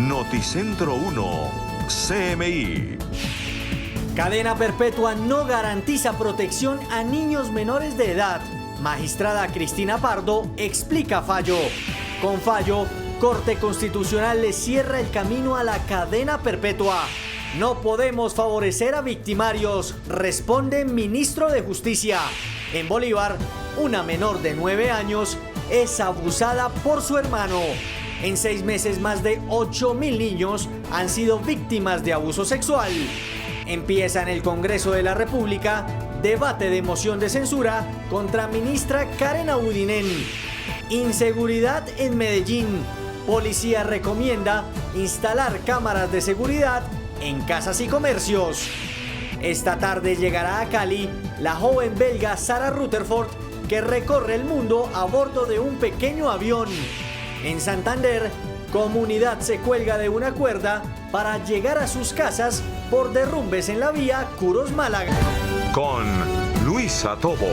Noticentro 1, CMI. Cadena perpetua no garantiza protección a niños menores de edad. Magistrada Cristina Pardo explica fallo. Con fallo, Corte Constitucional le cierra el camino a la cadena perpetua. No podemos favorecer a victimarios, responde ministro de Justicia. En Bolívar, una menor de 9 años es abusada por su hermano. En 6 meses, más de 8.000 niños han sido víctimas de abuso sexual. Empieza en el Congreso de la República debate de moción de censura contra ministra Karen Abudinen. Inseguridad en Medellín. Policía recomienda instalar cámaras de seguridad en casas y comercios. Esta tarde llegará a Cali la joven belga Sarah Rutherford, que recorre el mundo a bordo de un pequeño avión. En Santander, comunidad se cuelga de una cuerda para llegar a sus casas por derrumbes en la vía Curos-Málaga. Con Luisa Tobo.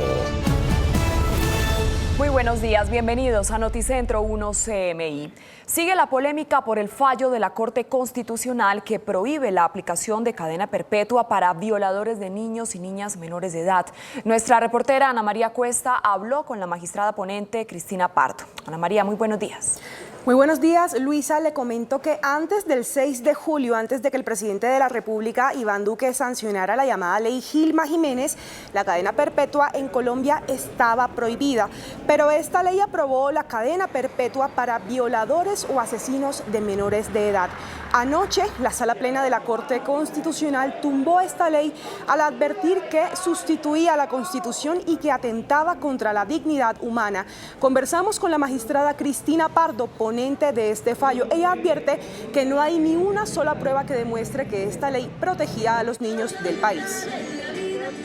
Muy buenos días, bienvenidos a Noticentro 1 CMI. Sigue la polémica por el fallo de la Corte Constitucional que prohíbe la aplicación de cadena perpetua para violadores de niños y niñas menores de edad. Nuestra reportera Ana María Cuesta habló con la magistrada ponente Cristina Pardo. Ana María, muy buenos días. Muy buenos días, Luisa. Le comento que antes del 6 de julio, antes de que el presidente de la República, Iván Duque, sancionara la llamada ley Gilma Jiménez, la cadena perpetua en Colombia estaba prohibida. Pero esta ley aprobó la cadena perpetua para violadores o asesinos de menores de edad. Anoche, la Sala Plena de la Corte Constitucional tumbó esta ley al advertir que sustituía la Constitución y que atentaba contra la dignidad humana. Conversamos con la magistrada Cristina Pardo, ponente de este fallo. Ella advierte que no hay ni una sola prueba que demuestre que esta ley protegía a los niños del país.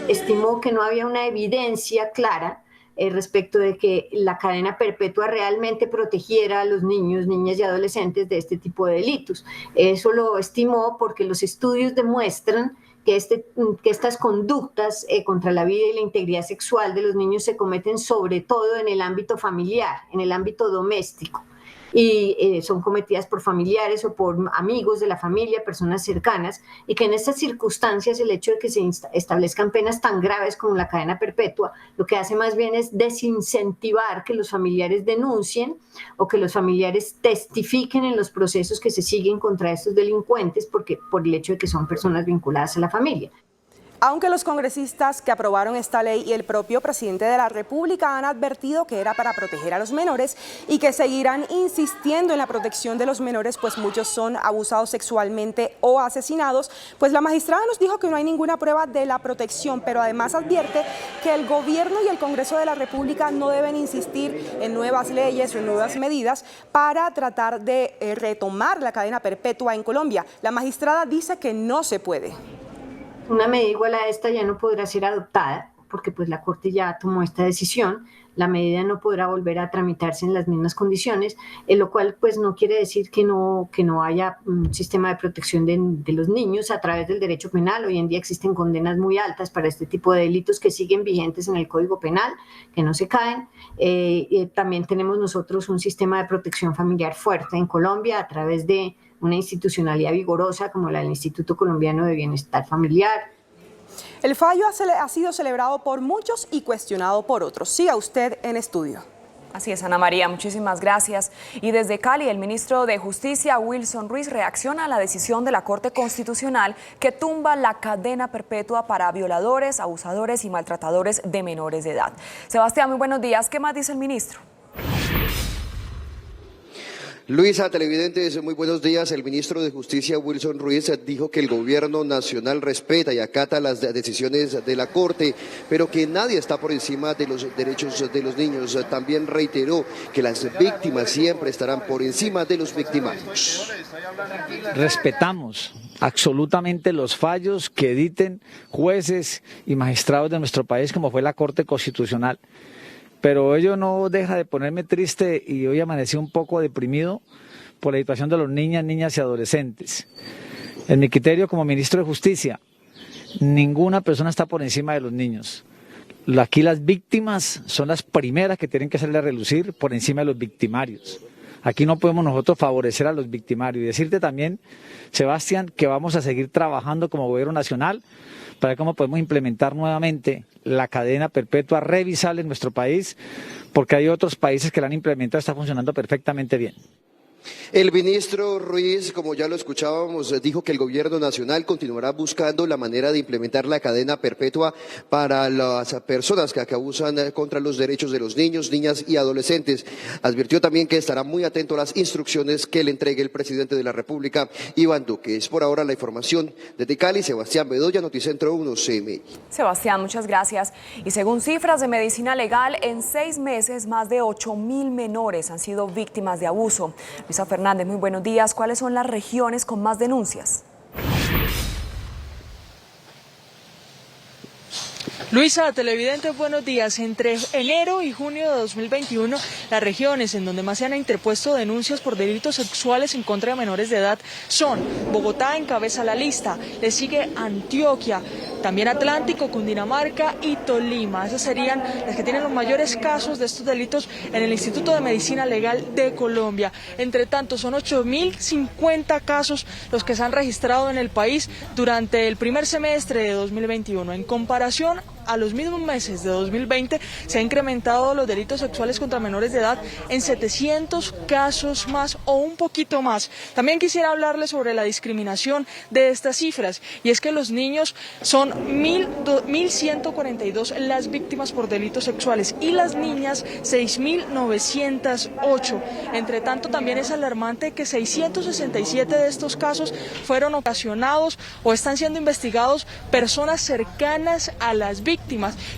Estimó que no había una evidencia clara respecto de que la cadena perpetua realmente protegiera a los niños, niñas y adolescentes de este tipo de delitos. Eso lo estimó porque los estudios demuestran que estas conductas contra la vida y la integridad sexual de los niños se cometen sobre todo en el ámbito familiar, en el ámbito doméstico. Y son cometidas por familiares o por amigos de la familia, personas cercanas, y que en estas circunstancias el hecho de que se establezcan penas tan graves como la cadena perpetua, lo que hace más bien es desincentivar que los familiares denuncien o que los familiares testifiquen en los procesos que se siguen contra estos delincuentes por el hecho de que son personas vinculadas a la familia. Aunque los congresistas que aprobaron esta ley y el propio presidente de la República han advertido que era para proteger a los menores y que seguirán insistiendo en la protección de los menores, pues muchos son abusados sexualmente o asesinados, pues la magistrada nos dijo que no hay ninguna prueba de la protección, pero además advierte que el gobierno y el Congreso de la República no deben insistir en nuevas leyes o en nuevas medidas para tratar de retomar la cadena perpetua en Colombia. La magistrada dice que no se puede. Una medida igual a esta ya no podrá ser adoptada porque pues la Corte ya tomó esta decisión. La medida no podrá volver a tramitarse en las mismas condiciones, lo cual pues no quiere decir que no haya un sistema de protección de los niños a través del derecho penal. Hoy en día existen condenas muy altas para este tipo de delitos que siguen vigentes en el Código Penal, que no se caen. También tenemos nosotros un sistema de protección familiar fuerte en Colombia a través de una institucionalidad vigorosa como la del Instituto Colombiano de Bienestar Familiar. El fallo ha sido celebrado por muchos y cuestionado por otros. Siga usted en estudio. Así es, Ana María, muchísimas gracias. Y desde Cali, el ministro de Justicia, Wilson Ruiz, reacciona a la decisión de la Corte Constitucional que tumba la cadena perpetua para violadores, abusadores y maltratadores de menores de edad. Sebastián, muy buenos días. ¿Qué más dice el ministro? Luisa, televidentes, muy buenos días. El ministro de Justicia, Wilson Ruiz, dijo que el gobierno nacional respeta y acata las decisiones de la Corte, pero que nadie está por encima de los derechos de los niños. También reiteró que las víctimas siempre estarán por encima de los victimarios. Respetamos absolutamente los fallos que editen jueces y magistrados de nuestro país, como fue la Corte Constitucional. Pero ello no deja de ponerme triste y hoy amanecí un poco deprimido por la situación de los niñas y adolescentes. En mi criterio como ministro de Justicia, ninguna persona está por encima de los niños. Aquí las víctimas son las primeras que tienen que salir a relucir por encima de los victimarios. Aquí no podemos nosotros favorecer a los victimarios. Y decirte también, Sebastián, que vamos a seguir trabajando como gobierno nacional para ver cómo podemos implementar nuevamente la cadena perpetua revisable en nuestro país, porque hay otros países que la han implementado y está funcionando perfectamente bien. El ministro Ruiz, como ya lo escuchábamos, dijo que el gobierno nacional continuará buscando la manera de implementar la cadena perpetua para las personas que abusan contra los derechos de los niños, niñas y adolescentes. Advirtió también que estará muy atento a las instrucciones que le entregue el presidente de la República, Iván Duque. Es por ahora la información desde Cali. Sebastián Bedoya, Noticentro 1 CMI. Sebastián, muchas gracias. Y según cifras de Medicina Legal, en 6 meses más de 8.000 menores han sido víctimas de abuso. Luisa Fernández, muy buenos días. ¿Cuáles son las regiones con más denuncias? Luisa, televidentes, buenos días. Entre enero y junio de 2021, las regiones en donde más se han interpuesto denuncias por delitos sexuales en contra de menores de edad son Bogotá, encabeza la lista, le sigue Antioquia, también Atlántico, Cundinamarca y Tolima. Esas serían las que tienen los mayores casos de estos delitos en el Instituto de Medicina Legal de Colombia. Entre tanto, son 8.050 casos los que se han registrado en el país durante el primer semestre de 2021. En comparación a los mismos meses de 2020, se han incrementado los delitos sexuales contra menores de edad en 700 casos más o un poquito más. También quisiera hablarles sobre la discriminación de estas cifras, y es que los niños son 1.142 las víctimas por delitos sexuales y las niñas 6.908. Entre tanto, también es alarmante que 667 de estos casos fueron ocasionados o están siendo investigados personas cercanas a las víctimas.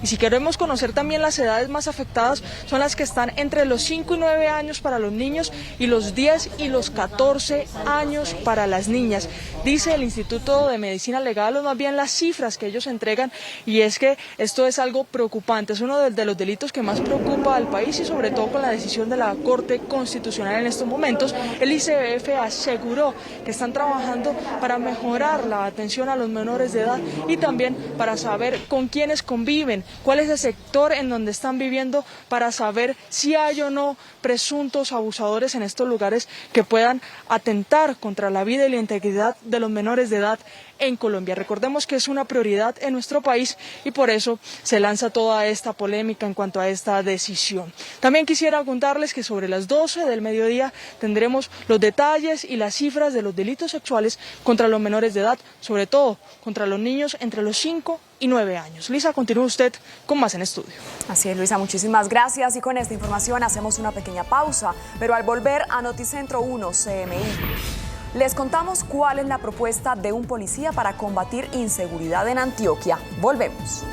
Y si queremos conocer también las edades más afectadas, son las que están entre los 5 y 9 años para los niños y los 10 y los 14 años para las niñas. Dice el Instituto de Medicina Legal, o más bien las cifras que ellos entregan, y es que esto es algo preocupante, es uno de los delitos que más preocupa al país, y sobre todo con la decisión de la Corte Constitucional en estos momentos. El ICBF aseguró que están trabajando para mejorar la atención a los menores de edad y también para saber con quiénes conviven, cuál es el sector en donde están viviendo, para saber si hay o no presuntos abusadores en estos lugares que puedan atentar contra la vida y la integridad de los menores de edad en Colombia. Recordemos que es una prioridad en nuestro país y por eso se lanza toda esta polémica en cuanto a esta decisión. También quisiera contarles que sobre las 12 del mediodía tendremos los detalles y las cifras de los delitos sexuales contra los menores de edad, sobre todo contra los niños entre los 5 y 9 años. Lisa, continúe usted con más en estudio. Así es, Luisa, muchísimas gracias. Y con esta información hacemos una pequeña pausa, pero al volver a Noticentro 1 CMI, les contamos cuál es la propuesta de un policía para combatir inseguridad en Antioquia. Volvemos.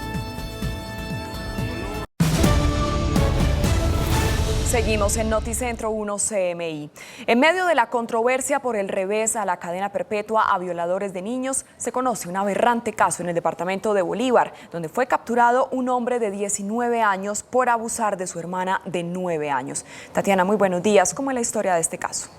Seguimos en Noticentro 1 CMI. En medio de la controversia por el revés a la cadena perpetua a violadores de niños, se conoce un aberrante caso en el departamento de Bolívar, donde fue capturado un hombre de 19 años por abusar de su hermana de 9 años. Tatiana, muy buenos días. ¿Cómo es la historia de este caso?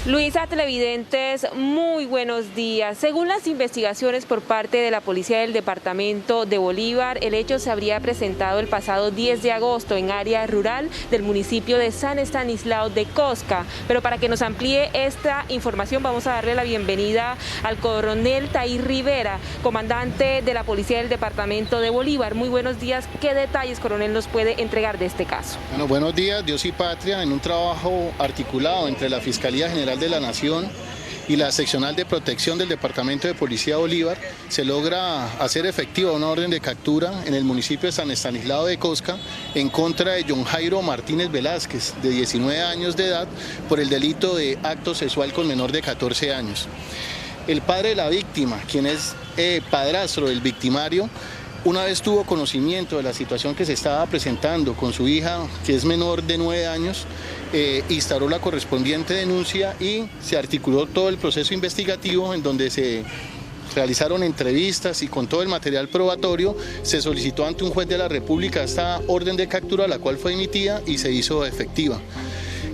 Luisa, televidentes, muy buenos días. Según las investigaciones por parte de la policía del departamento de Bolívar, el hecho se habría presentado el pasado 10 de agosto en área rural del municipio de San Estanislao de Cosca. Pero para que nos amplíe esta información, vamos a darle la bienvenida al coronel Tair Rivera, comandante de la policía del departamento de Bolívar. Muy buenos días. ¿Qué detalles, coronel, nos puede entregar de este caso? Bueno, buenos días, Dios y Patria, en un trabajo articulado entre la Fiscalía General de la Nación y la seccional de protección del Departamento de Policía Bolívar, se logra hacer efectiva una orden de captura en el municipio de San Estanislao de Cosca en contra de John Jairo Martínez Velázquez, de 19 años de edad, por el delito de acto sexual con menor de 14 años. El padre de la víctima, quien es padrastro del victimario, una vez tuvo conocimiento de la situación que se estaba presentando con su hija, que es menor de 9 años, instauró la correspondiente denuncia y se articuló todo el proceso investigativo, en donde se realizaron entrevistas y con todo el material probatorio se solicitó ante un juez de la República esta orden de captura, la cual fue emitida y se hizo efectiva.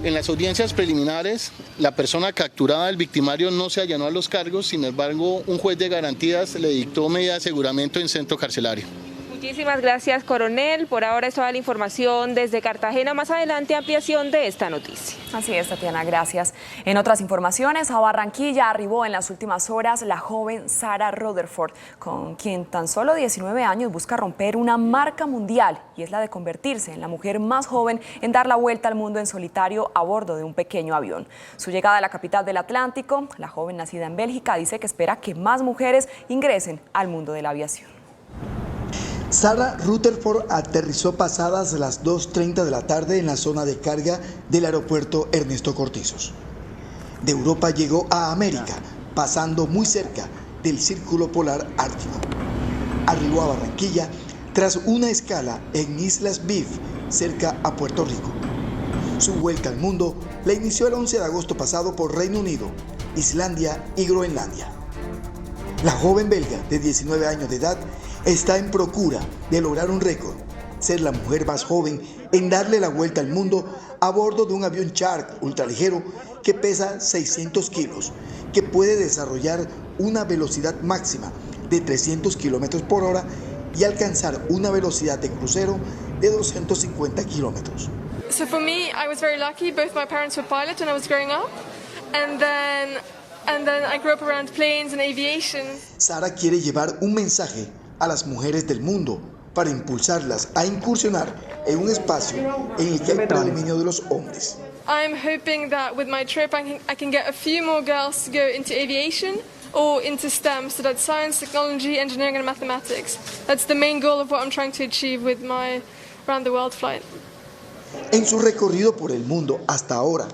En las audiencias preliminares, la persona capturada del victimario no se allanó a los cargos, sin embargo, un juez de garantías le dictó medida de aseguramiento en centro carcelario. Muchísimas gracias, coronel. Por ahora es toda la información desde Cartagena. Más adelante, ampliación de esta noticia. Así es, Tatiana, gracias. En otras informaciones, a Barranquilla arribó en las últimas horas la joven Sarah Rutherford, con quien tan solo 19 años busca romper una marca mundial, y es la de convertirse en la mujer más joven en dar la vuelta al mundo en solitario a bordo de un pequeño avión. Su llegada a la capital del Atlántico, la joven nacida en Bélgica, dice que espera que más mujeres ingresen al mundo de la aviación. Sarah Rutherford aterrizó pasadas las 2:30 de la tarde en la zona de carga del aeropuerto Ernesto Cortizos. De Europa llegó a América, pasando muy cerca del Círculo Polar Ártico. Arribó a Barranquilla tras una escala en Islas Bif, cerca a Puerto Rico. Su vuelta al mundo la inició el 11 de agosto pasado por Reino Unido, Islandia y Groenlandia. La joven belga de 19 años de edad está en procura de lograr un récord, ser la mujer más joven en darle la vuelta al mundo a bordo de un avión Shark ultraligero que pesa 600 kilos, que puede desarrollar una velocidad máxima de 300 kilómetros por hora y alcanzar una velocidad de crucero de 250 kilómetros. So for me, I was very lucky. Both my parents were pilots when I was growing up, and then I grew up around planes and aviation. Sarah quiere llevar un mensaje a las mujeres del mundo para impulsarlas a incursionar en un espacio en el que hay predominio de los hombres. I'm hoping that with my trip I can get a few more girls to go into aviation or into STEM, so that's science, technology, engineering and mathematics. That's the main goal of what I'm trying to achieve with my round the world flight. En su recorrido por el mundo hasta ahora,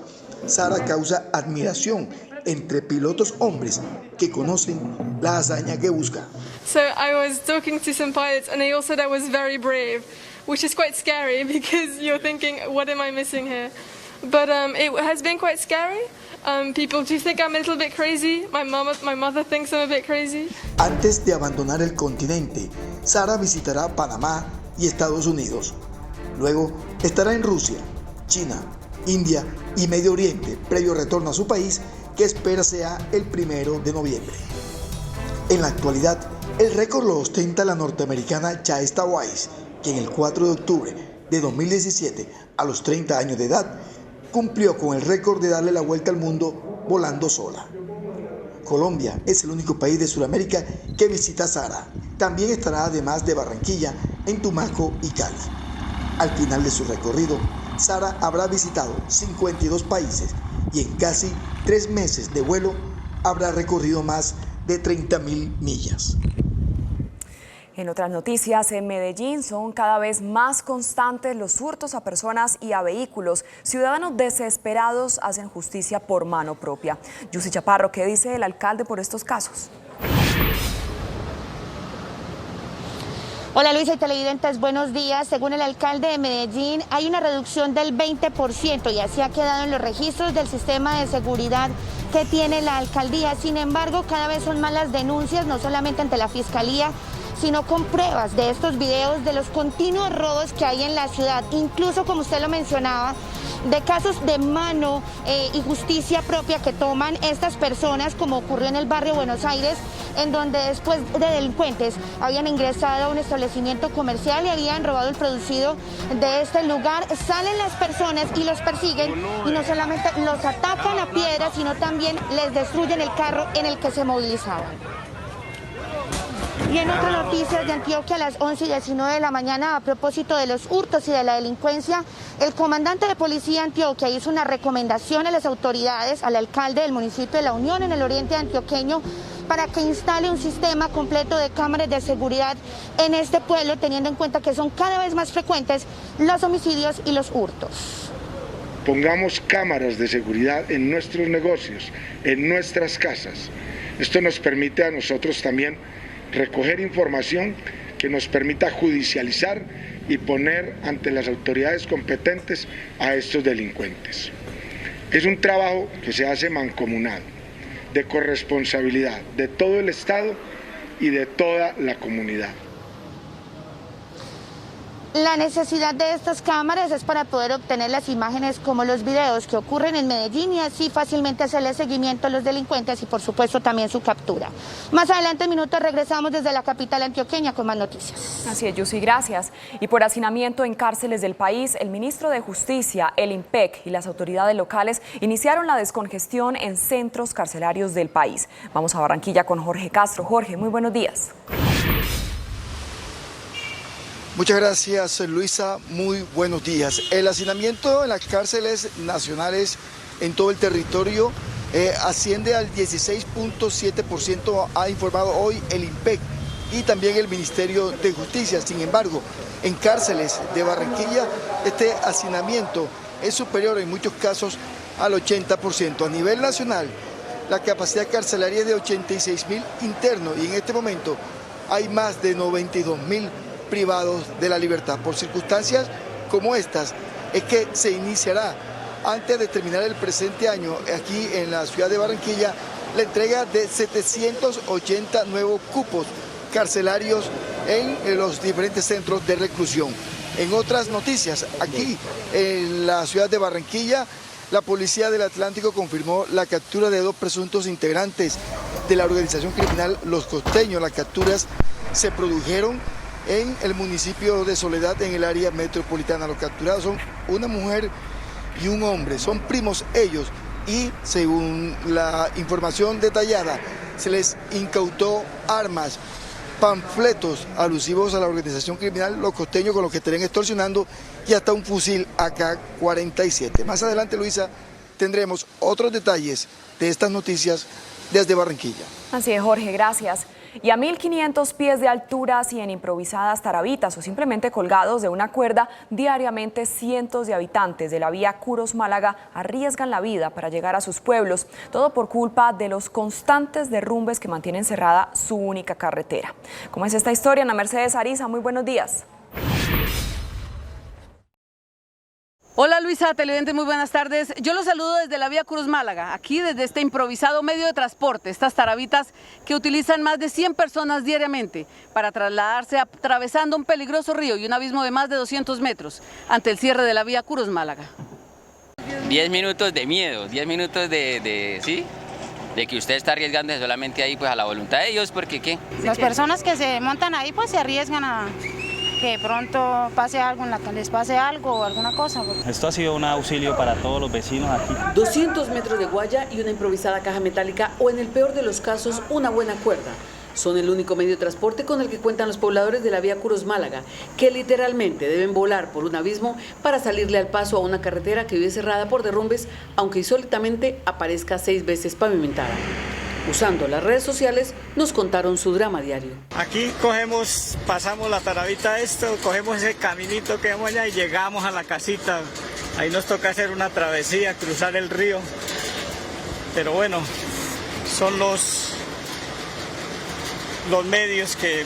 Sarah causa admiración entre pilotos hombres que conocen la hazaña que busca. So I was talking to some pilots and they all said I was very brave, which is quite scary because you're thinking, what am I missing here? But it has been quite scary. People do think I'm a little bit crazy. My mother thinks I'm a bit crazy. Antes de abandonar el continente, Sarah visitará Panamá y Estados Unidos. Luego estará en Rusia, China, India y Medio Oriente, previo retorno a su país, que espera sea el 1 de noviembre. En la actualidad, el récord lo ostenta la norteamericana Shaesta Wise, quien el 4 de octubre de 2017, a los 30 años de edad, cumplió con el récord de darle la vuelta al mundo volando sola. Colombia es el único país de Sudamérica que visita a Sarah. También estará, además de Barranquilla, en Tumaco y Cali. Al final de su recorrido, Sarah habrá visitado 52 países y en casi 3 meses de vuelo habrá recorrido más de 30.000 millas. En otras noticias, en Medellín son cada vez más constantes los hurtos a personas y a vehículos. Ciudadanos desesperados hacen justicia por mano propia. Yusi Chaparro, ¿qué dice el alcalde por estos casos? Hola Luisa y televidentes, buenos días. Según el alcalde de Medellín, hay una reducción del 20% y así ha quedado en los registros del sistema de seguridad que tiene la alcaldía. Sin embargo, cada vez son más las denuncias, no solamente ante la fiscalía, sino con pruebas de estos videos de los continuos robos que hay en la ciudad, incluso como usted lo mencionaba, de casos de mano y justicia propia que toman estas personas, como ocurrió en el barrio Buenos Aires, en donde después de delincuentes habían ingresado a un establecimiento comercial y habían robado el producido de este lugar. Salen las personas y los persiguen y no solamente los atacan a piedras, sino también les destruyen el carro en el que se movilizaban. Y en otras noticias de Antioquia, a las 11:19 de la mañana, a propósito de los hurtos y de la delincuencia, el comandante de policía de Antioquia hizo una recomendación a las autoridades, al alcalde del municipio de La Unión, en el oriente antioqueño, para que instale un sistema completo de cámaras de seguridad en este pueblo, teniendo en cuenta que son cada vez más frecuentes los homicidios y los hurtos. Pongamos cámaras de seguridad en nuestros negocios, en nuestras casas. Esto nos permite a nosotros también recoger información que nos permita judicializar y poner ante las autoridades competentes a estos delincuentes. Es un trabajo que se hace mancomunado, de corresponsabilidad de todo el Estado y de toda la comunidad. La necesidad de estas cámaras es para poder obtener las imágenes como los videos que ocurren en Medellín y así fácilmente hacerle seguimiento a los delincuentes y por supuesto también su captura. Más adelante en minutos regresamos desde la capital antioqueña con más noticias. Así es, Yusi, gracias. Y por hacinamiento en cárceles del país, el ministro de Justicia, el IMPEC y las autoridades locales iniciaron la descongestión en centros carcelarios del país. Vamos a Barranquilla con Jorge Castro. Jorge, muy buenos días. Muchas gracias, Luisa. Muy buenos días. El hacinamiento en las cárceles nacionales en todo el territorio asciende al 16.7%, ha informado hoy el IMPEC y también el Ministerio de Justicia. Sin embargo, en cárceles de Barranquilla, este hacinamiento es superior en muchos casos al 80%. A nivel nacional, la capacidad carcelaria es de 86.000 internos y en este momento hay más de 92.000 privados de la libertad. Por circunstancias como estas es que se iniciará antes de terminar el presente año aquí en la ciudad de Barranquilla la entrega de 780 nuevos cupos carcelarios en los diferentes centros de reclusión. En otras noticias, aquí en la ciudad de Barranquilla, la Policía del Atlántico confirmó la captura de 2 presuntos integrantes de la organización criminal Los Costeños. Las capturas se produjeron en el municipio de Soledad, en el área metropolitana. Los capturados son una mujer y un hombre, son primos ellos y según la información detallada se les incautó armas, panfletos alusivos a la organización criminal Los Costeños con los que estarían extorsionando y hasta un fusil AK-47. Más adelante, Luisa, tendremos otros detalles de estas noticias desde Barranquilla. Así es, Jorge, gracias. Y a 1.500 pies de alturas y en improvisadas tarabitas o simplemente colgados de una cuerda, diariamente cientos de habitantes de la vía Curos-Málaga arriesgan la vida para llegar a sus pueblos, todo por culpa de los constantes derrumbes que mantienen cerrada su única carretera. ¿Cómo es esta historia? Ana Mercedes Ariza, muy buenos días. Hola Luisa, televidentes, muy buenas tardes. Yo los saludo desde la vía Curos-Málaga, aquí desde este improvisado medio de transporte, estas tarabitas que utilizan más de 100 personas diariamente para trasladarse atravesando un peligroso río y un abismo de más de 200 metros ante el cierre de la vía Curos-Málaga. 10 minutos de miedo, 10 minutos ¿sí? De que usted está arriesgando solamente ahí pues a la voluntad de ellos, porque ¿qué? Las personas que se montan ahí pues se arriesgan a que pronto pase algo, les pase algo o alguna cosa. Esto ha sido un auxilio para todos los vecinos aquí. 200 metros de guaya y una improvisada caja metálica o en el peor de los casos una buena cuerda. Son el único medio de transporte con el que cuentan los pobladores de la vía Curos-Málaga, que literalmente deben volar por un abismo para salirle al paso a una carretera que vive cerrada por derrumbes, aunque insólitamente aparezca 6 veces pavimentada. Usando las redes sociales, nos contaron su drama diario. Aquí pasamos la tarabita cogemos ese caminito que vemos allá y llegamos a la casita. Ahí nos toca hacer una travesía, cruzar el río. Pero bueno, son los medios que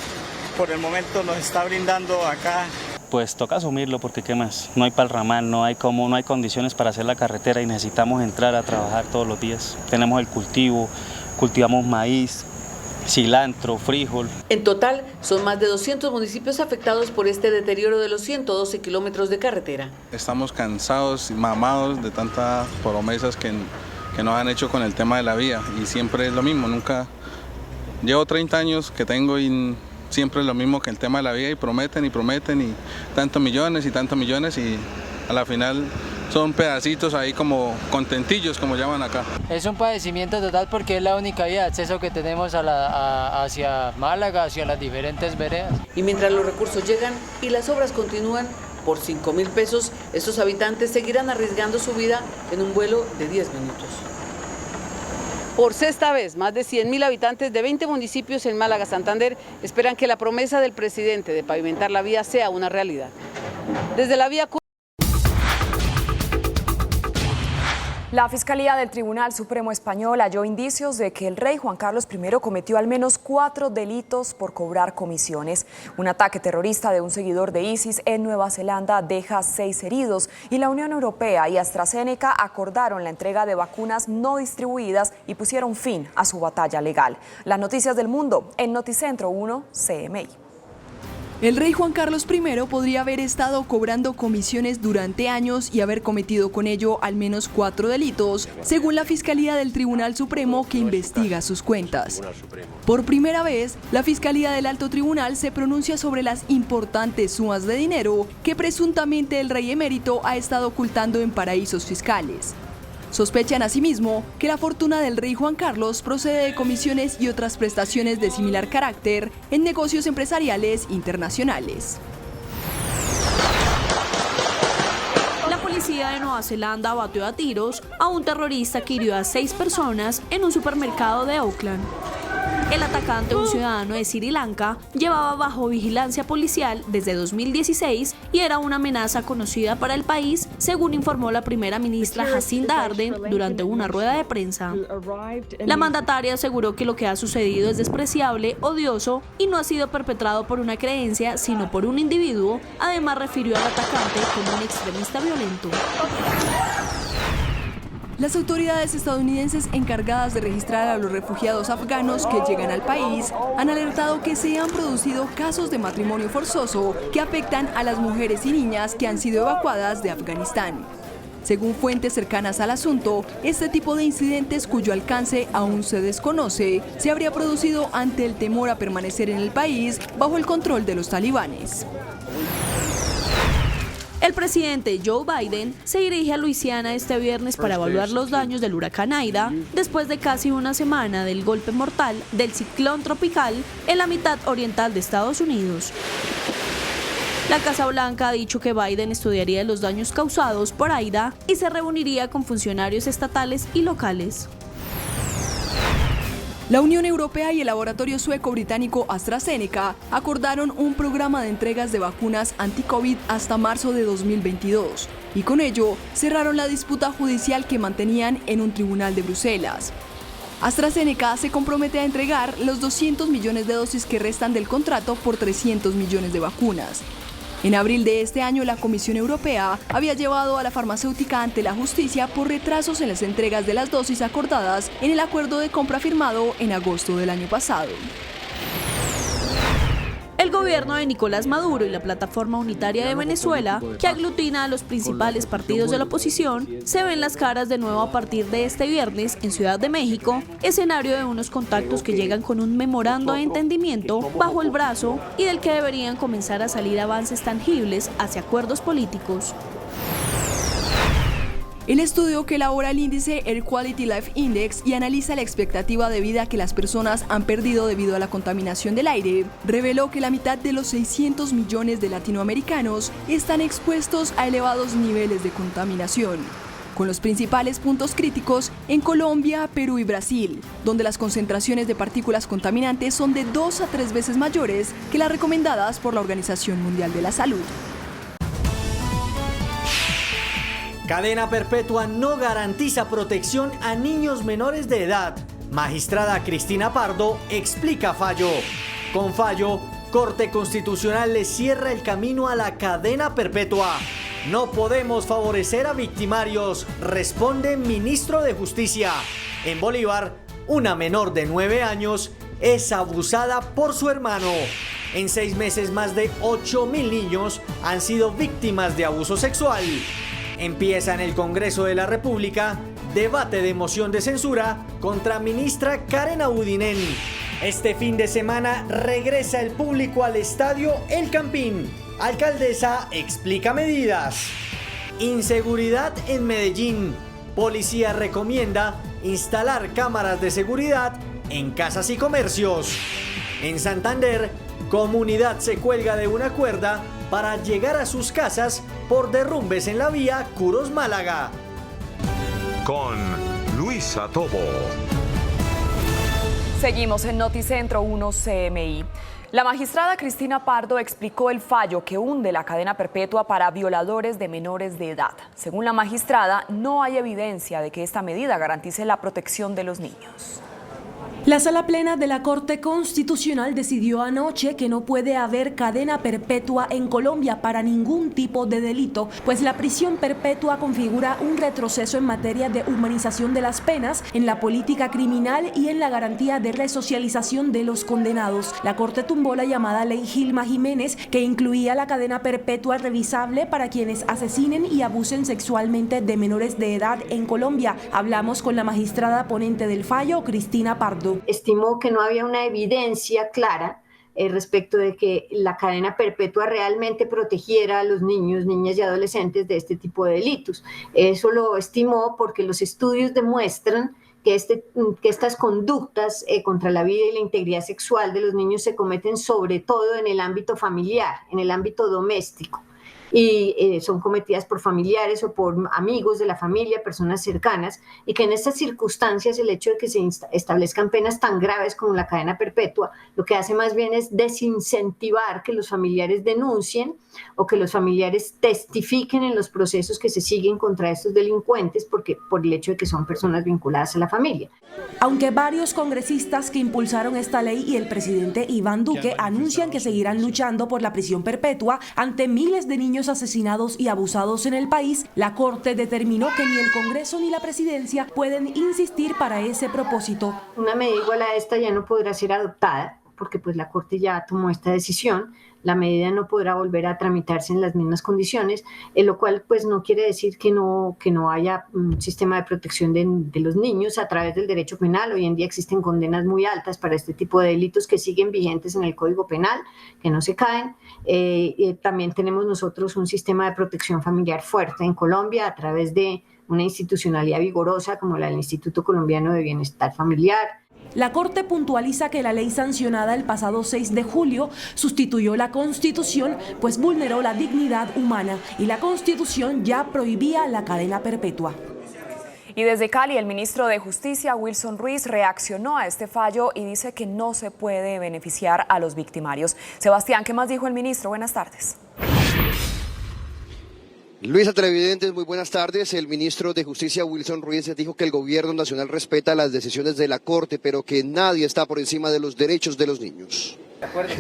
por el momento nos está brindando acá. Pues toca asumirlo porque qué más, no hay palramal, no hay condiciones para hacer la carretera y necesitamos entrar a trabajar todos los días. Tenemos el cultivo, cultivamos maíz, cilantro, frijol. En total, son más de 200 municipios afectados por este deterioro de los 112 kilómetros de carretera. Estamos cansados y mamados de tantas promesas que nos han hecho con el tema de la vía y siempre es lo mismo, nunca... Llevo 30 años que tengo y siempre es lo mismo que el tema de la vía y prometen y tantos millones y a la final son pedacitos ahí como contentillos, como llaman acá. Es un padecimiento total porque es la única vía de acceso que tenemos hacia Málaga, hacia las diferentes veredas. Y mientras los recursos llegan y las obras continúan, por 5.000 pesos, estos habitantes seguirán arriesgando su vida en un vuelo de 10 minutos. Por sexta vez, más de 100.000 habitantes de 20 municipios en Málaga, Santander, esperan que la promesa del presidente de pavimentar la vía sea una realidad. Desde la vía... La Fiscalía del Tribunal Supremo Español halló indicios de que el rey Juan Carlos I cometió al menos 4 delitos por cobrar comisiones. Un ataque terrorista de un seguidor de ISIS en Nueva Zelanda deja 6 heridos y la Unión Europea y AstraZeneca acordaron la entrega de vacunas no distribuidas y pusieron fin a su batalla legal. Las noticias del mundo en Noticentro 1 CMI. El rey Juan Carlos I podría haber estado cobrando comisiones durante años y haber cometido con ello al menos 4 delitos, según la Fiscalía del Tribunal Supremo que investiga sus cuentas. Por primera vez, la Fiscalía del Alto Tribunal se pronuncia sobre las importantes sumas de dinero que presuntamente el rey emérito ha estado ocultando en paraísos fiscales. Sospechan asimismo que la fortuna del rey Juan Carlos procede de comisiones y otras prestaciones de similar carácter en negocios empresariales internacionales. La policía de Nueva Zelanda abatió a tiros a un terrorista que hirió a 6 personas en un supermercado de Auckland. El atacante, un ciudadano de Sri Lanka, llevaba bajo vigilancia policial desde 2016 y era una amenaza conocida para el país, según informó la primera ministra Jacinda Ardern durante una rueda de prensa. La mandataria aseguró que lo que ha sucedido es despreciable, odioso y no ha sido perpetrado por una creencia, sino por un individuo. Además, refirió al atacante como un extremista violento. Las autoridades estadounidenses encargadas de registrar a los refugiados afganos que llegan al país han alertado que se han producido casos de matrimonio forzoso que afectan a las mujeres y niñas que han sido evacuadas de Afganistán. Según fuentes cercanas al asunto, este tipo de incidentes, cuyo alcance aún se desconoce, se habría producido ante el temor a permanecer en el país bajo el control de los talibanes. El presidente Joe Biden se dirige a Luisiana este viernes para evaluar los daños del huracán Aida después de casi una semana del golpe mortal del ciclón tropical en la mitad oriental de Estados Unidos. La Casa Blanca ha dicho que Biden estudiaría los daños causados por Aida y se reuniría con funcionarios estatales y locales. La Unión Europea y el laboratorio sueco-británico AstraZeneca acordaron un programa de entregas de vacunas anti-COVID hasta marzo de 2022 y con ello cerraron la disputa judicial que mantenían en un tribunal de Bruselas. AstraZeneca se compromete a entregar los 200 millones de dosis que restan del contrato por 300 millones de vacunas. En abril de este año, la Comisión Europea había llevado a la farmacéutica ante la justicia por retrasos en las entregas de las dosis acordadas en el acuerdo de compra firmado en agosto del año pasado. El gobierno de Nicolás Maduro y la Plataforma Unitaria de Venezuela, que aglutina a los principales partidos de la oposición, se ven las caras de nuevo a partir de este viernes en Ciudad de México, escenario de unos contactos que llegan con un memorando de entendimiento bajo el brazo y del que deberían comenzar a salir avances tangibles hacia acuerdos políticos. El estudio, que elabora el índice Air Quality Life Index y analiza la expectativa de vida que las personas han perdido debido a la contaminación del aire, reveló que la mitad de los 600 millones de latinoamericanos están expuestos a elevados niveles de contaminación, con los principales puntos críticos en Colombia, Perú y Brasil, donde las concentraciones de partículas contaminantes son de 2 a 3 veces mayores que las recomendadas por la Organización Mundial de la Salud. Cadena perpetua no garantiza protección a niños menores de edad. Magistrada Cristina Pardo explica fallo. Con fallo, Corte Constitucional le cierra el camino a la cadena perpetua. No podemos favorecer a victimarios, responde ministro de Justicia. En Bolívar, una menor de 9 años es abusada por su hermano. En 6 meses, más de 8.000 niños han sido víctimas de abuso sexual. Empieza en el Congreso de la República debate de moción de censura contra ministra Karen Abudinen. Este fin de semana regresa el público al estadio El Campín. Alcaldesa explica medidas. Inseguridad en Medellín. Policía recomienda instalar cámaras de seguridad en casas y comercios. En Santander, comunidad se cuelga de una cuerda para llegar a sus casas por derrumbes en la vía Curos-Málaga. Con Luisa Tobo. Seguimos en Noticentro 1 CMI. La magistrada Cristina Pardo explicó el fallo que hunde la cadena perpetua para violadores de menores de edad. Según la magistrada, no hay evidencia de que esta medida garantice la protección de los niños. La Sala Plena de la Corte Constitucional decidió anoche que no puede haber cadena perpetua en Colombia para ningún tipo de delito, pues la prisión perpetua configura un retroceso en materia de humanización de las penas, en la política criminal y en la garantía de resocialización de los condenados. La Corte tumbó la llamada Ley Gilma Jiménez, que incluía la cadena perpetua revisable para quienes asesinen y abusen sexualmente de menores de edad en Colombia. Hablamos con la magistrada ponente del fallo, Cristina Pardo. Estimó que no había una evidencia clara respecto de que la cadena perpetua realmente protegiera a los niños, niñas y adolescentes de este tipo de delitos. Eso lo estimó porque los estudios demuestran que estas conductas contra la vida y la integridad sexual de los niños se cometen sobre todo en el ámbito familiar, en el ámbito doméstico. Y son cometidas por familiares o por amigos de la familia, personas cercanas, y que en estas circunstancias el hecho de que se establezcan penas tan graves como la cadena perpetua, lo que hace más bien es desincentivar que los familiares denuncien o que los familiares testifiquen en los procesos que se siguen contra estos delincuentes por el hecho de que son personas vinculadas a la familia. Aunque varios congresistas que impulsaron esta ley y el presidente Iván Duque anuncian que seguirán luchando por la prisión perpetua ante miles de niños asesinados y abusados en el país, la Corte determinó que ni el Congreso ni la Presidencia pueden insistir para ese propósito. Una medida igual a esta ya no podrá ser adoptada porque pues la Corte ya tomó esta decisión. La medida no podrá volver a tramitarse en las mismas condiciones, lo cual pues no quiere decir que no haya un sistema de protección de los niños a través del derecho penal. Hoy en día existen condenas muy altas para este tipo de delitos que siguen vigentes en el Código Penal, que no se caen. También tenemos nosotros un sistema de protección familiar fuerte en Colombia a través de una institucionalidad vigorosa como la del Instituto Colombiano de Bienestar Familiar. La Corte puntualiza que la ley sancionada el pasado 6 de julio sustituyó la Constitución, pues vulneró la dignidad humana y la Constitución ya prohibía la cadena perpetua. Y desde Cali, el ministro de Justicia, Wilson Ruiz, reaccionó a este fallo y dice que no se puede beneficiar a los victimarios. Sebastián, ¿qué más dijo el ministro? Buenas tardes. Luisa, televidentes, muy buenas tardes. El ministro de Justicia, Wilson Ruiz, dijo que el gobierno nacional respeta las decisiones de la Corte, pero que nadie está por encima de los derechos de los niños.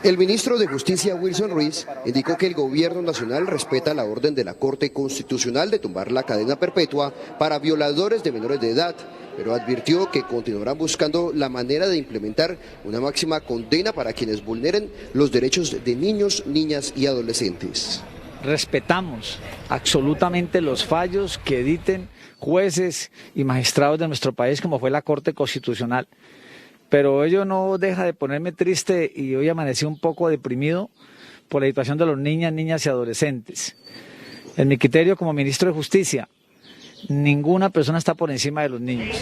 El ministro de Justicia, Wilson Ruiz, indicó que el gobierno nacional respeta la orden de la Corte Constitucional de tumbar la cadena perpetua para violadores de menores de edad, pero advirtió que continuarán buscando la manera de implementar una máxima condena para quienes vulneren los derechos de niños, niñas y adolescentes. Respetamos absolutamente los fallos que editen jueces y magistrados de nuestro país, como fue la Corte Constitucional. Pero ello no deja de ponerme triste y hoy amanecí un poco deprimido por la situación de los niñas y adolescentes. En mi criterio como ministro de Justicia, ninguna persona está por encima de los niños.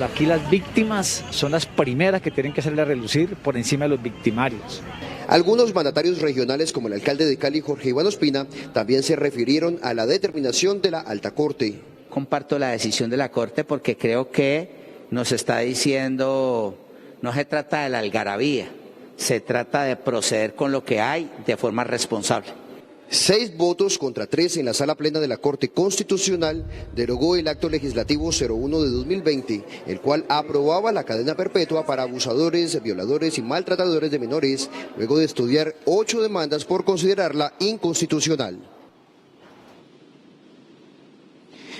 Aquí las víctimas son las primeras que tienen que hacerle relucir por encima de los victimarios. Algunos mandatarios regionales, como el alcalde de Cali, Jorge Iván Ospina, también se refirieron a la determinación de la Alta Corte. Comparto la decisión de la Corte porque creo que nos está diciendo, no se trata de la algarabía, se trata de proceder con lo que hay de forma responsable. 6 votos contra 3 en la Sala Plena de la Corte Constitucional derogó el acto legislativo 01 de 2020, el cual aprobaba la cadena perpetua para abusadores, violadores y maltratadores de menores, luego de estudiar 8 demandas por considerarla inconstitucional.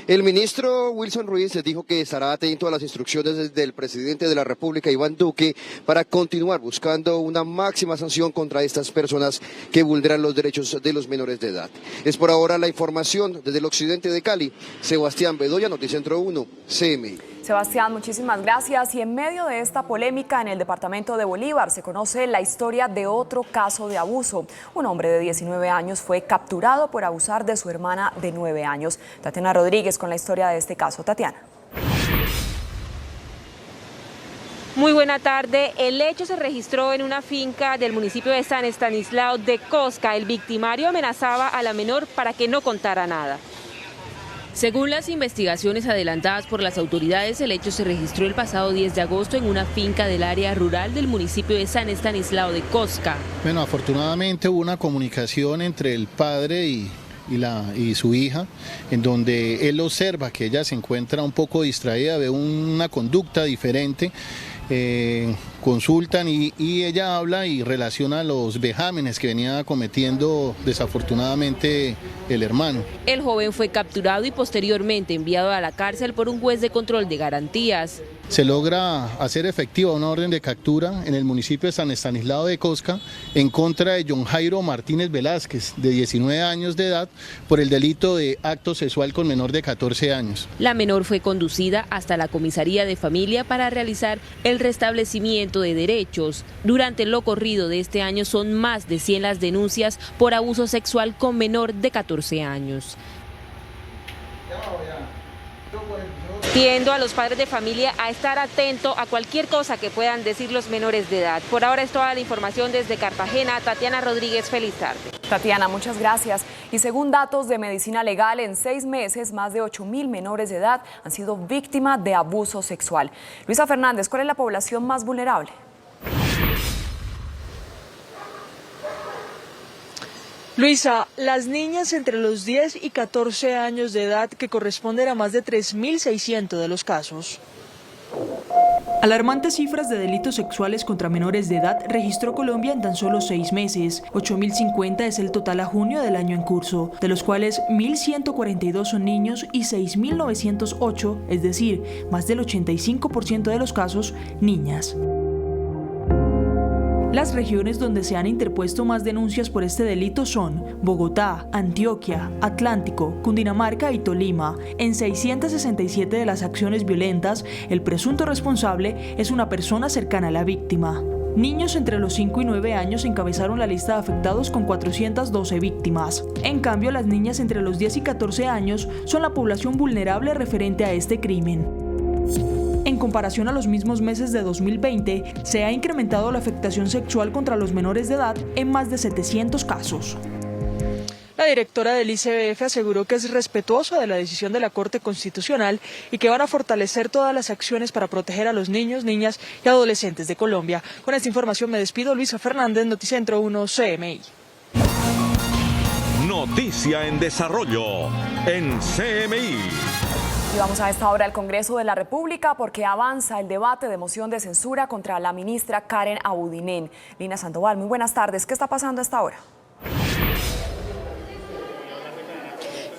El ministro Wilson Ruiz dijo que estará atento a las instrucciones del presidente de la República, Iván Duque, para continuar buscando una máxima sanción contra estas personas que vulneran los derechos de los menores de edad. Es por ahora la información desde el occidente de Cali. Sebastián Bedoya, Noticentro 1, CMI. Sebastián, muchísimas gracias. Y en medio de esta polémica en el departamento de Bolívar se conoce la historia de otro caso de abuso. Un hombre de 19 años fue capturado por abusar de su hermana de 9 años. Tatiana Rodríguez con la historia de este caso. Tatiana. Muy buena tarde. El hecho se registró en una finca del municipio de San Estanislao de Cosca. El victimario amenazaba a la menor para que no contara nada. Según las investigaciones adelantadas por las autoridades, el hecho se registró el pasado 10 de agosto en una finca del área rural del municipio de San Estanislao de Cosca. Bueno, afortunadamente hubo una comunicación entre el padre y y su hija, en donde él observa que ella se encuentra un poco distraída, ve una conducta diferente. Consultan y ella habla y relaciona los vejámenes que venía cometiendo desafortunadamente el hermano. El joven fue capturado y posteriormente enviado a la cárcel por un juez de control de garantías. Se logra hacer efectiva una orden de captura en el municipio de San Estanislao de Cosca en contra de John Jairo Martínez Velázquez, de 19 años de edad, por el delito de acto sexual con menor de 14 años. La menor fue conducida hasta la comisaría de familia para realizar el restablecimiento de derechos. Durante lo corrido de este año son más de 100 las denuncias por abuso sexual con menor de 14 años. Pidiendo a los padres de familia a estar atentos a cualquier cosa que puedan decir los menores de edad. Por ahora es toda la información desde Cartagena. Tatiana Rodríguez, feliz tarde. Tatiana, muchas gracias. Y según datos de Medicina Legal, en 6 meses más de 8.000 menores de edad han sido víctimas de abuso sexual. Luisa Fernández, ¿cuál es la población más vulnerable? Luisa, las niñas entre los 10 y 14 años de edad, que corresponden a más de 3.600 de los casos. Alarmantes cifras de delitos sexuales contra menores de edad registró Colombia en tan solo 6 meses. 8.050 es el total a junio del año en curso, de los cuales 1.142 son niños y 6.908, es decir, más del 85% de los casos, niñas. Las regiones donde se han interpuesto más denuncias por este delito son Bogotá, Antioquia, Atlántico, Cundinamarca y Tolima. En 667 de las acciones violentas, el presunto responsable es una persona cercana a la víctima. Niños entre los 5 y 9 años encabezaron la lista de afectados con 412 víctimas. En cambio, las niñas entre los 10 y 14 años son la población vulnerable referente a este crimen. En comparación a los mismos meses de 2020, se ha incrementado la afectación sexual contra los menores de edad en más de 700 casos. La directora del ICBF aseguró que es respetuosa de la decisión de la Corte Constitucional y que van a fortalecer todas las acciones para proteger a los niños, niñas y adolescentes de Colombia. Con esta información me despido. Luisa Fernández, Noticentro 1 CMI. Noticia en desarrollo en CMI. Y vamos a esta hora al Congreso de la República porque avanza el debate de moción de censura contra la ministra Karen Abudinen. Lina Sandoval, muy buenas tardes. ¿Qué está pasando a esta hora?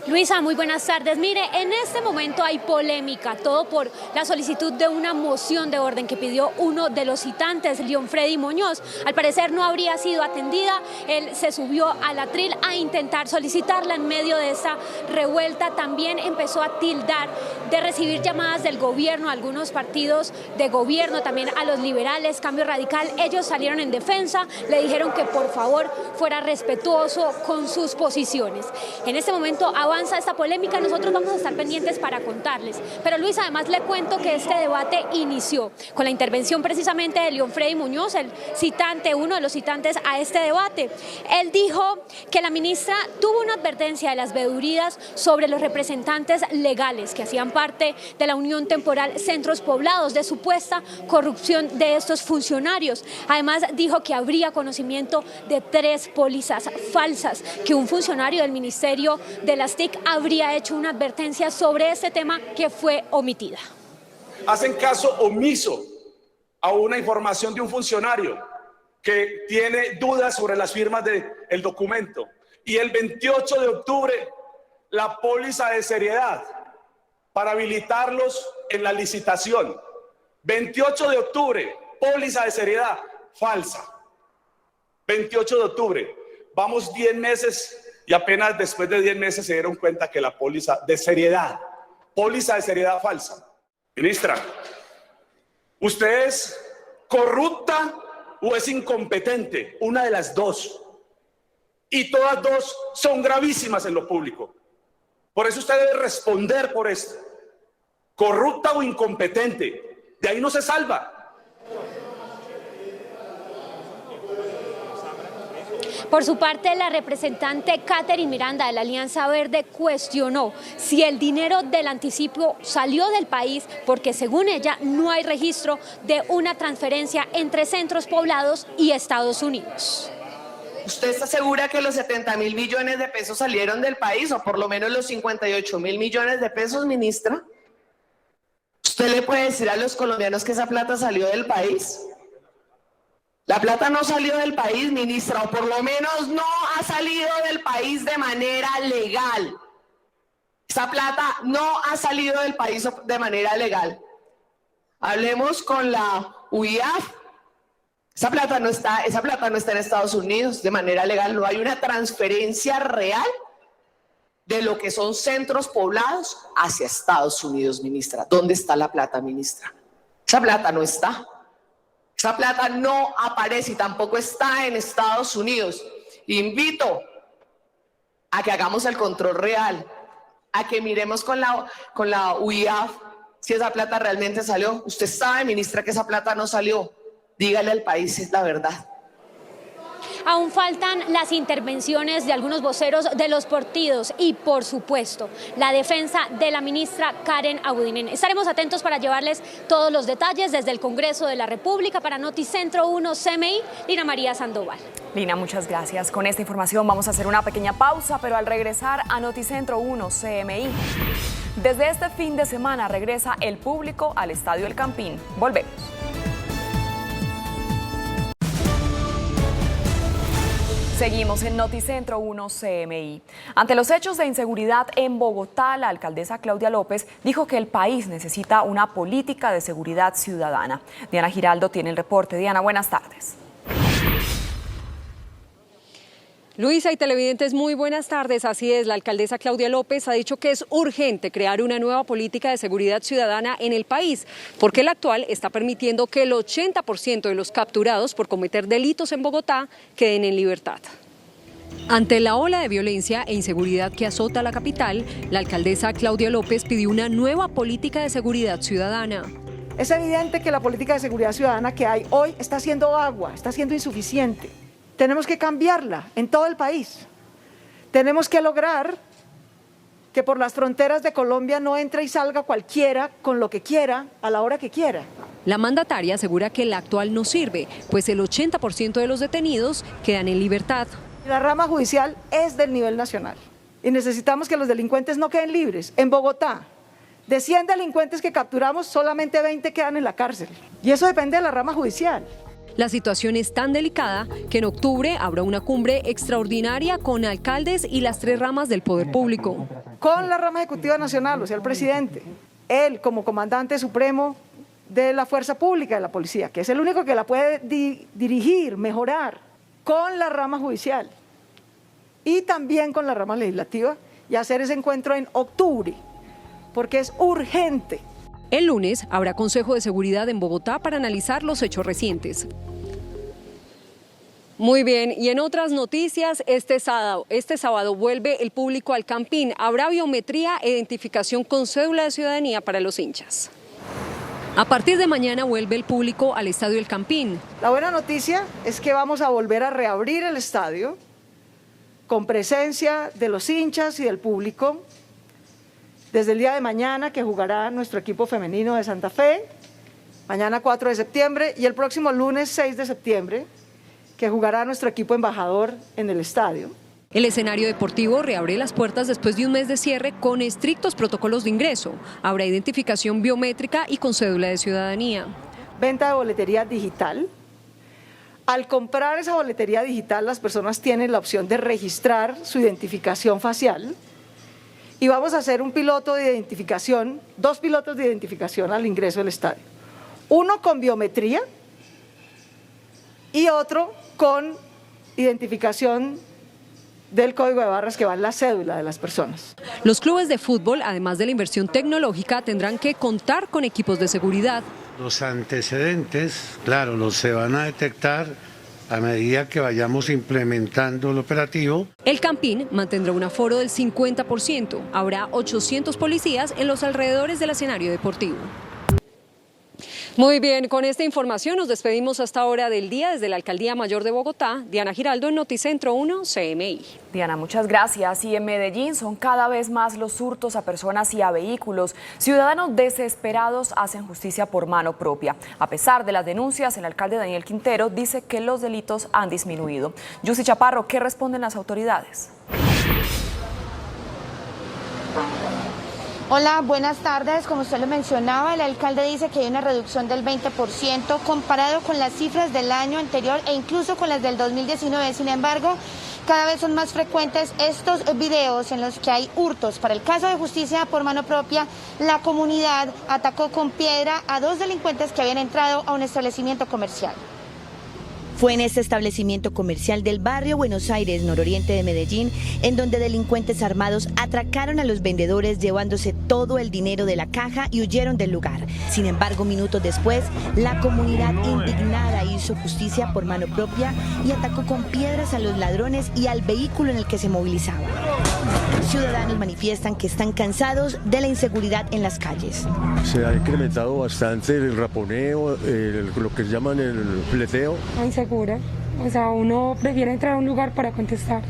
Luisa, muy buenas tardes. Mire, en este momento hay polémica, todo por la solicitud de una moción de orden que pidió uno de los citantes, León Freddy Muñoz. Al parecer no habría sido atendida, él se subió al atril a intentar solicitarla en medio de esta revuelta. También empezó a tildar de recibir llamadas del gobierno, algunos partidos de gobierno, también a los liberales, Cambio Radical. Ellos salieron en defensa, le dijeron que por favor fuera respetuoso con sus posiciones. En este momento avanza esta polémica, nosotros vamos a estar pendientes para contarles. Pero Luis, además le cuento que este debate inició con la intervención precisamente de León Freddy Muñoz, el citante, uno de los citantes a este debate. Él dijo que la ministra tuvo una advertencia de las vedurías sobre los representantes legales que hacían parte de la Unión Temporal Centros Poblados, de supuesta corrupción de estos funcionarios. Además dijo que habría conocimiento de 3 pólizas falsas, que un funcionario del Ministerio de las TIC habría hecho una advertencia sobre este tema que fue omitida. Hacen caso omiso a una información de un funcionario que tiene dudas sobre las firmas del documento. Y el 28 de octubre, la póliza de seriedad para habilitarlos en la licitación. 28 de octubre, póliza de seriedad falsa. 28 de octubre, vamos 10 meses y apenas después de 10 meses se dieron cuenta que la póliza de seriedad falsa. Ministra, ¿usted es corrupta o es incompetente? Una de las dos. Y todas dos son gravísimas en lo público. Por eso usted debe responder por esto. Corrupta o incompetente. De ahí no se salva. Por su parte, la representante Catherine Miranda de la Alianza Verde cuestionó si el dinero del anticipo salió del país porque, según ella, no hay registro de una transferencia entre Centros Poblados y Estados Unidos. ¿Usted está segura que los 70.000 millones de pesos salieron del país, o por lo menos los 58.000 millones de pesos, ministra? ¿Usted le puede decir a los colombianos que esa plata salió del país? La plata no salió del país, ministra, o por lo menos no ha salido del país de manera legal. Esa plata no ha salido del país de manera legal. Hablemos con la UIAF. Esa plata no está en Estados Unidos de manera legal. No hay una transferencia real de lo que son centros poblados hacia Estados Unidos, ministra. ¿Dónde está la plata, ministra? Esa plata no está. Esa plata no aparece y tampoco está en Estados Unidos. Invito a que hagamos el control real, a que miremos con la UIAF si esa plata realmente salió. Usted sabe, ministra, que esa plata no salió. Dígale al país si es la verdad. Aún faltan las intervenciones de algunos voceros de los partidos y, por supuesto, la defensa de la ministra Karen Abudinen. Estaremos atentos para llevarles todos los detalles desde el Congreso de la República. Para Noticentro 1 CMI, Lina María Sandoval. Lina, muchas gracias. Con esta información vamos a hacer una pequeña pausa, pero al regresar a Noticentro 1 CMI, desde este fin de semana regresa el público al Estadio El Campín. Volvemos. Seguimos en Noticentro 1 CMI. Ante los hechos de inseguridad en Bogotá, la alcaldesa Claudia López dijo que el país necesita una política de seguridad ciudadana. Diana Giraldo tiene el reporte. Diana, buenas tardes. Luisa y televidentes, muy buenas tardes. Así es, la alcaldesa Claudia López ha dicho que es urgente crear una nueva política de seguridad ciudadana en el país, porque la actual está permitiendo que el 80% de los capturados por cometer delitos en Bogotá queden en libertad. Ante la ola de violencia e inseguridad que azota la capital, la alcaldesa Claudia López pidió una nueva política de seguridad ciudadana. Es evidente que la política de seguridad ciudadana que hay hoy está haciendo agua, está siendo insuficiente. Tenemos que cambiarla en todo el país. Tenemos que lograr que por las fronteras de Colombia no entre y salga cualquiera con lo que quiera, a la hora que quiera. La mandataria asegura que la actual no sirve, pues el 80% de los detenidos quedan en libertad. La rama judicial es del nivel nacional y necesitamos que los delincuentes no queden libres. En Bogotá, de 100 delincuentes que capturamos, solamente 20 quedan en la cárcel. Y eso depende de la rama judicial. La situación es tan delicada que en octubre habrá una cumbre extraordinaria con alcaldes y las 3 ramas del poder público. Con la rama ejecutiva nacional, o sea, el presidente, él como comandante supremo de la fuerza pública de la policía, que es el único que la puede dirigir, mejorar, con la rama judicial y también con la rama legislativa, y hacer ese encuentro en octubre, porque es urgente. El lunes habrá Consejo de Seguridad en Bogotá para analizar los hechos recientes. Muy bien, y en otras noticias, este sábado vuelve el público al Campín. Habrá biometría e identificación con cédula de ciudadanía para los hinchas. A partir de mañana vuelve el público al Estadio El Campín. La buena noticia es que vamos a volver a reabrir el estadio con presencia de los hinchas y del público desde el día de mañana, que jugará nuestro equipo femenino de Santa Fe, mañana 4 de septiembre, y el próximo lunes 6 de septiembre, que jugará nuestro equipo embajador en el estadio. El escenario deportivo reabre las puertas después de un mes de cierre con estrictos protocolos de ingreso. Habrá identificación biométrica y con cédula de ciudadanía. Venta de boletería digital. Al comprar esa boletería digital, las personas tienen la opción de registrar su identificación facial. Y vamos a hacer un piloto de identificación, 2 pilotos de identificación al ingreso del estadio. Uno con biometría y otro con identificación del código de barras que va en la cédula de las personas. Los clubes de fútbol, además de la inversión tecnológica, tendrán que contar con equipos de seguridad. Los antecedentes, claro, los se van a detectar a medida que vayamos implementando el operativo. El Campín mantendrá un aforo del 50%. Habrá 800 policías en los alrededores del escenario deportivo. Muy bien, con esta información nos despedimos hasta ahora del día desde la Alcaldía Mayor de Bogotá. Diana Giraldo en Noticentro 1 CMI. Diana, muchas gracias. Y en Medellín son cada vez más los hurtos a personas y a vehículos. Ciudadanos desesperados hacen justicia por mano propia. A pesar de las denuncias, el alcalde Daniel Quintero dice que los delitos han disminuido. Yusi Chaparro, ¿qué responden las autoridades? Hola, buenas tardes. Como usted lo mencionaba, el alcalde dice que hay una reducción del 20% comparado con las cifras del año anterior e incluso con las del 2019. Sin embargo, cada vez son más frecuentes estos videos en los que hay hurtos. Para el caso de justicia por mano propia, la comunidad atacó con piedra a 2 delincuentes que habían entrado a un establecimiento comercial. Fue en este establecimiento comercial del barrio Buenos Aires, nororiente de Medellín, en donde delincuentes armados atracaron a los vendedores llevándose todo el dinero de la caja y huyeron del lugar. Sin embargo, minutos después, la comunidad indignada hizo justicia por mano propia y atacó con piedras a los ladrones y al vehículo en el que se movilizaban. Ciudadanos manifiestan que están cansados de la inseguridad en las calles. Se ha incrementado bastante el raponeo, lo que llaman el fleteo. Insegura, o sea, uno prefiere entrar a un lugar para contestar.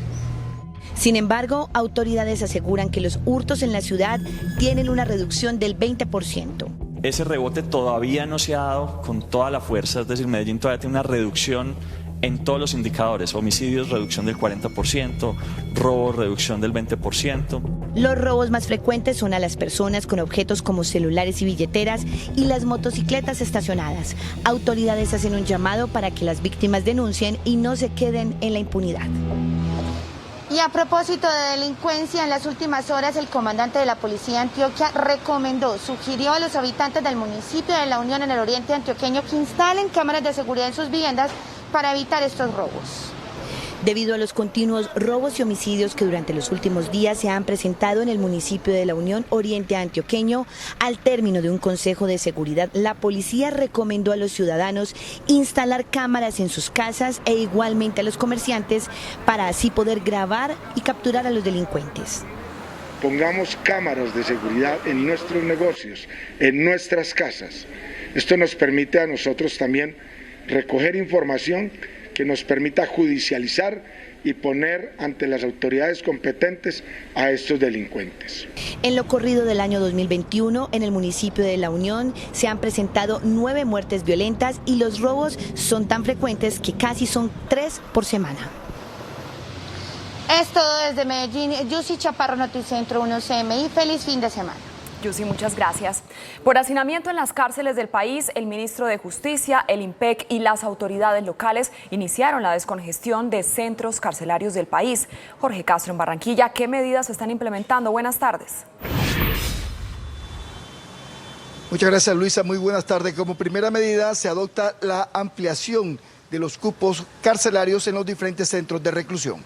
Sin embargo, autoridades aseguran que los hurtos en la ciudad tienen una reducción del 20%. Ese rebote todavía no se ha dado con toda la fuerza, es decir, Medellín todavía tiene una reducción en todos los indicadores: homicidios, reducción del 40%, robos, reducción del 20%. Los robos más frecuentes son a las personas con objetos como celulares y billeteras y las motocicletas estacionadas. Autoridades hacen un llamado para que las víctimas denuncien y no se queden en la impunidad. Y a propósito de delincuencia, en las últimas horas el comandante de la Policía de Antioquia sugirió a los habitantes del municipio de La Unión en el oriente antioqueño que instalen cámaras de seguridad en sus viviendas para evitar estos robos. Debido a los continuos robos y homicidios que durante los últimos días se han presentado en el municipio de La Unión Oriente Antioqueño, al término de un consejo de seguridad, la policía recomendó a los ciudadanos instalar cámaras en sus casas e igualmente a los comerciantes para así poder grabar y capturar a los delincuentes. Pongamos cámaras de seguridad en nuestros negocios, en nuestras casas. Esto nos permite a nosotros también recoger información que nos permita judicializar y poner ante las autoridades competentes a estos delincuentes. En lo corrido del año 2021, en el municipio de La Unión se han presentado 9 muertes violentas y los robos son tan frecuentes que casi son 3 por semana. Es todo desde Medellín. Yusi Chaparro, Noticentro 1 CMI. Feliz fin de semana. Yusi, muchas gracias. Por hacinamiento en las cárceles del país, el ministro de Justicia, el IMPEC y las autoridades locales iniciaron la descongestión de centros carcelarios del país. Jorge Castro en Barranquilla, ¿qué medidas se están implementando? Buenas tardes. Muchas gracias, Luisa. Muy buenas tardes. Como primera medida se adopta la ampliación de los cupos carcelarios en los diferentes centros de reclusión.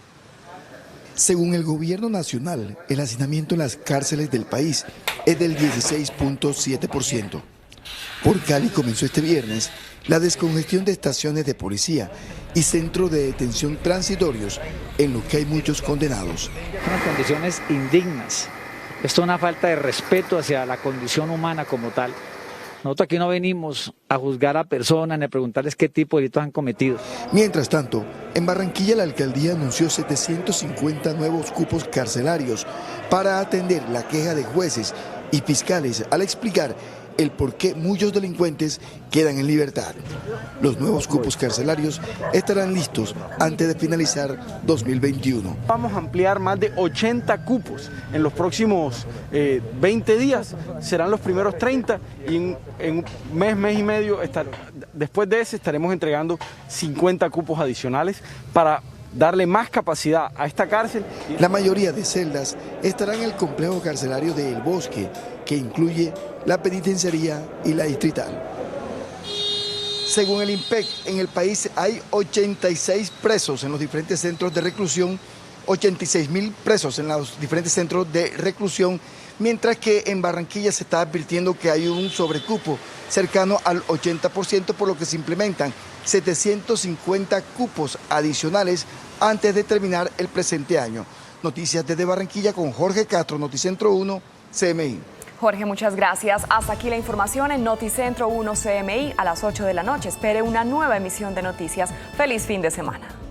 Según el gobierno nacional, el hacinamiento en las cárceles del país es del 16.7%. Por Cali comenzó este viernes la descongestión de estaciones de policía y centros de detención transitorios en los que hay muchos condenados. Unas condiciones indignas. Esto es una falta de respeto hacia la condición humana como tal. Nosotros aquí no venimos a juzgar a personas ni a preguntarles qué tipo de delitos han cometido. Mientras tanto, en Barranquilla la alcaldía anunció 750 nuevos cupos carcelarios para atender la queja de jueces y fiscales al explicar el por qué muchos delincuentes quedan en libertad. Los nuevos cupos carcelarios estarán listos antes de finalizar 2021. Vamos a ampliar más de 80 cupos en los próximos 20 días, serán los primeros 30 y en un mes y medio, después de ese estaremos entregando 50 cupos adicionales para darle más capacidad a esta cárcel. La mayoría de celdas estarán en el complejo carcelario de El Bosque, que incluye la penitenciaría y la distrital. Según el IMPEC, en el país hay 86 presos en los diferentes centros de reclusión, 86.000 presos en los diferentes centros de reclusión, mientras que en Barranquilla se está advirtiendo que hay un sobrecupo cercano al 80%, por lo que se implementan 750 cupos adicionales antes de terminar el presente año. Noticias desde Barranquilla con Jorge Castro, Noticentro 1, CMI. Jorge, muchas gracias. Hasta aquí la información en Noticentro 1 CMI a las 8 de la noche. Espere una nueva emisión de noticias. Feliz fin de semana.